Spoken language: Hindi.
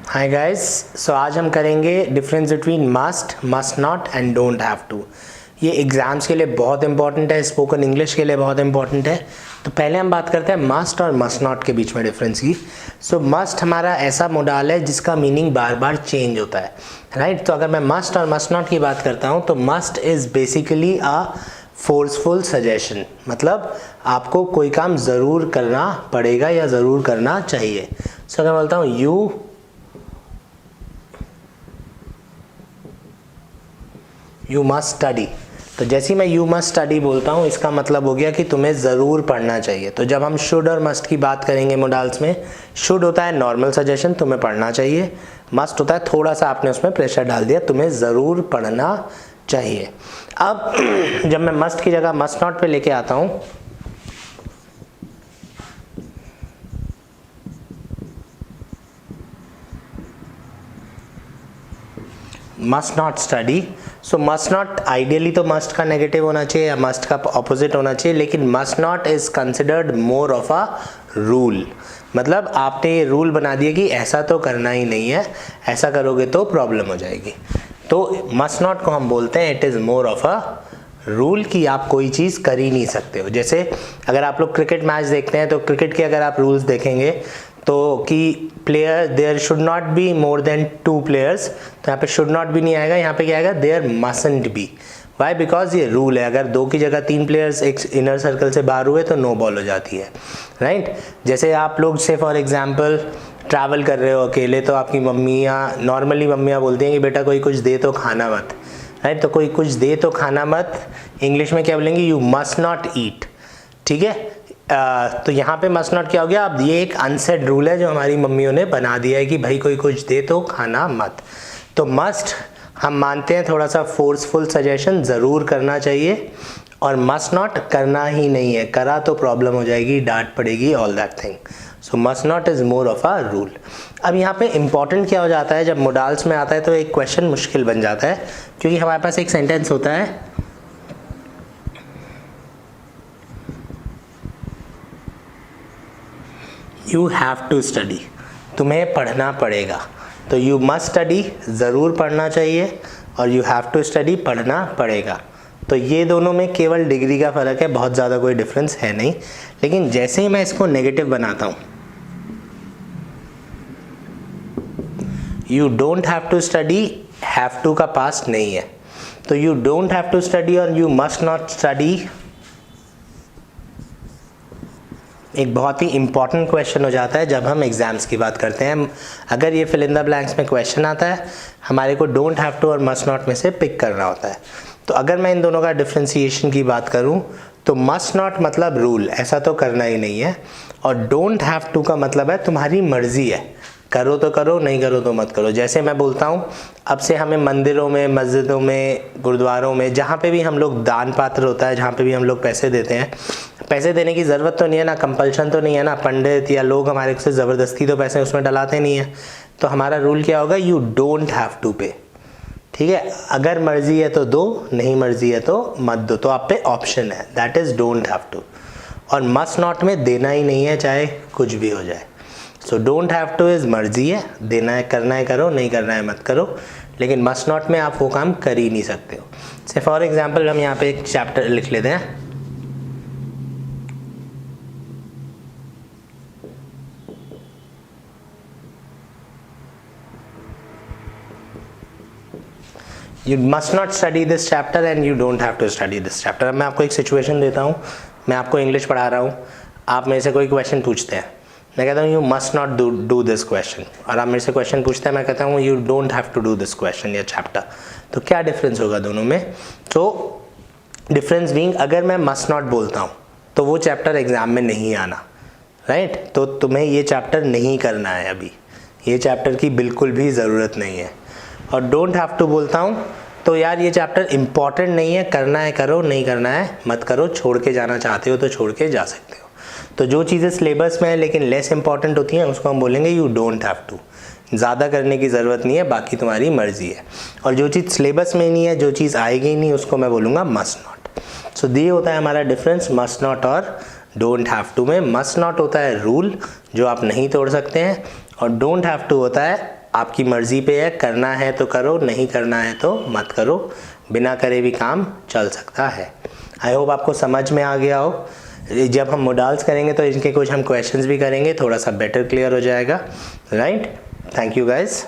हाय गाइस, सो आज हम करेंगे difference between must not and don't have to. ये एग्ज़ाम्स के लिए बहुत इंपॉर्टेंट है, स्पोकन इंग्लिश के लिए बहुत इंपॉर्टेंट है। तो पहले हम बात करते हैं मस्ट और मस्ट नॉट के बीच में डिफरेंस की। सो मस्ट हमारा ऐसा मोडाल है जिसका मीनिंग बार बार चेंज होता है, राइट। तो अगर मैं मस्ट और मस्ट नॉट की बात करता हूँ तो must is basically a forceful suggestion, मतलब आपको कोई काम ज़रूर करना पड़ेगा या ज़रूर करना चाहिए। सो अगर मैं बोलता हूँ यू मस्ट स्टडी, तो जैसे ही मैं यू मस्ट स्टडी बोलता हूँ इसका मतलब हो गया कि तुम्हें ज़रूर पढ़ना चाहिए। तो जब हम शुड और मस्ट की बात करेंगे मोडाल्स में, शुड होता है नॉर्मल सजेशन, तुम्हें पढ़ना चाहिए। मस्ट होता है थोड़ा सा आपने उसमें प्रेशर डाल दिया, तुम्हें ज़रूर पढ़ना चाहिए। अब जब मैं मस्ट की जगह मस्ट नॉट पे लेके आता हूँ, must not study. So must not ideally तो मस्ट का नेगेटिव होना चाहिए या मस्ट का ऑपोजिट होना चाहिए, लेकिन must not is considered more of a rule. मतलब आपने ये रूल बना दिया कि ऐसा तो करना ही नहीं है, ऐसा करोगे तो प्रॉब्लम हो जाएगी। तो मस्ट नॉट को हम बोलते हैं it is more of a rule कि आप कोई चीज़ कर ही नहीं सकते हो। जैसे अगर आप लोग क्रिकेट मैच देखते हैं तो क्रिकेट के अगर आप रूल्स देखेंगे तो कि player there should not be more than 2 players, तो यहाँ पे शुड नॉट भी नहीं आएगा, यहाँ पे क्या आएगा देयर मसंट बी। वाई? बिकॉज ये रूल है, अगर 2 की जगह 3 प्लेयर्स एक इनर सर्कल से बाहर हुए तो नो बॉल हो जाती है, राइट। जैसे आप लोग से फॉर एग्जाम्पल ट्रैवल कर रहे हो अकेले, तो आपकी मम्मियाँ नॉर्मली मम्मियाँ बोलती हैं कि बेटा कोई कुछ दे तो खाना मत, राइट। तो कोई कुछ दे तो खाना मत, इंग्लिश में क्या बोलेंगे? यू मस्ट नॉट ईट, ठीक है। तो यहाँ पे मस्ट नॉट क्या हो गया? अब ये एक अनसेड रूल है जो हमारी मम्मियों ने बना दिया है कि भाई कोई कुछ दे तो खाना मत। तो मस्ट हम मानते हैं थोड़ा सा फोर्सफुल सजेशन, ज़रूर करना चाहिए, और मस्ट नॉट करना ही नहीं है, करा तो प्रॉब्लम हो जाएगी, डांट पड़ेगी, all that thing. So must not is more of a rule. अब यहाँ पे इंपॉर्टेंट क्या हो जाता है, जब मोडाल्स में आता है तो एक क्वेश्चन मुश्किल बन जाता है, क्योंकि हमारे पास एक सेंटेंस होता है यू हैव टू स्टडी, तुम्हें पढ़ना पड़ेगा। तो यू मस्ट स्टडी, ज़रूर पढ़ना चाहिए, और यू हैव टू स्टडी, पढ़ना पड़ेगा। तो ये दोनों में केवल डिग्री का फ़र्क है, बहुत ज़्यादा कोई डिफरेंस है नहीं। लेकिन जैसे ही मैं इसको नेगेटिव बनाता हूँ, you don't have to study, have to का पास्ट नहीं है, तो you don't have to study और यू मस्ट नॉट स्टडी एक बहुत ही इंपॉर्टेंट क्वेश्चन हो जाता है जब हम एग्ज़ाम्स की बात करते हैं। अगर ये फिल इन द ब्लैंक्स में क्वेश्चन आता है, हमारे को डोंट हैव टू और मस्ट नॉट में से पिक करना होता है। तो अगर मैं इन दोनों का डिफ्रेंसिएशन की बात करूं तो मस्ट नॉट मतलब रूल, ऐसा तो करना ही नहीं है, और डोंट हैव टू का मतलब है तुम्हारी मर्जी है, करो तो करो, नहीं करो तो मत करो। जैसे मैं बोलता हूँ अब से हमें मंदिरों में, मस्जिदों में, गुरुद्वारों में, जहाँ पे भी हम लोग दान पात्र होता है, जहाँ पे भी हम लोग पैसे देते हैं, पैसे देने की ज़रूरत तो नहीं है ना, कंपल्शन तो नहीं है ना, पंडित या लोग हमारे से ज़बरदस्ती तो पैसे उसमें डलाते नहीं है। तो हमारा रूल क्या होगा? यू डोंट हैव टू पे, ठीक है। अगर मर्जी है तो दो, नहीं मर्जी है तो मत दो, तो आप पे ऑप्शन है, that is don't have to. और मस्ट नॉट में देना ही नहीं है, चाहे कुछ भी हो जाए। So don't have two is मर्जी है, देना है, करना है करो, नहीं करना है मत करो, लेकिन मस्ट नॉट में आप वो काम कर ही नहीं सकते हो। से फॉर एग्जाम्पल हम यहाँ पे एक चैप्टर लिख लेते हैं, You must not study this chapter and you don't have to study this chapter। अब मैं आपको एक सिचुएशन देता हूँ, मैं आपको इंग्लिश पढ़ा रहा हूँ, आप मेरे से कोई क्वेश्चन पूछते हैं, मैं कहता हूँ you must not do this question, और आप मेरे से क्वेश्चन पूछते हैं, मैं कहता हूँ you don't have to do this question या चैप्टर। तो क्या डिफरेंस होगा दोनों में? तो डिफरेंस बीइंग, अगर मैं मस्ट नॉट बोलता हूँ तो वो चैप्टर एग्जाम में नहीं आना, राइट। तो तुम्हें ये चैप्टर नहीं करना है, अभी ये चैप्टर की बिल्कुल भी ज़रूरत नहीं है। और डोंट हैव टू बोलता हूँ तो यार ये चैप्टर इंपॉर्टेंट नहीं है, करना है करो, नहीं करना है मत करो, छोड़ के जाना चाहते हो तो छोड़ के जा सकते हो। तो जो चीज़ें सिलेबस में है लेकिन लेस इंपॉर्टेंट होती हैं उसको हम बोलेंगे यू डोंट हैव टू, ज़्यादा करने की ज़रूरत नहीं है, बाकी तुम्हारी मर्जी है। और जो चीज़ सिलेबस में नहीं है, जो चीज़ आएगी नहीं, उसको मैं बोलूँगा मस्ट नॉट। सो ये होता है हमारा डिफरेंस मस्ट नॉट और डोंट हैव टू में। मस्ट नॉट होता है रूल जो आप नहीं तोड़ सकते हैं, और डोंट हैव टू होता है आपकी मर्ज़ी पे है, करना है तो करो, नहीं करना है तो मत करो, बिना करे भी काम चल सकता है। आई होप आपको समझ में आ गया हो। जब हम मोडाल्स करेंगे तो इनके कुछ हम क्वेश्चंस भी करेंगे, थोड़ा सा बेटर क्लियर हो जाएगा, राइट। Thank you guys.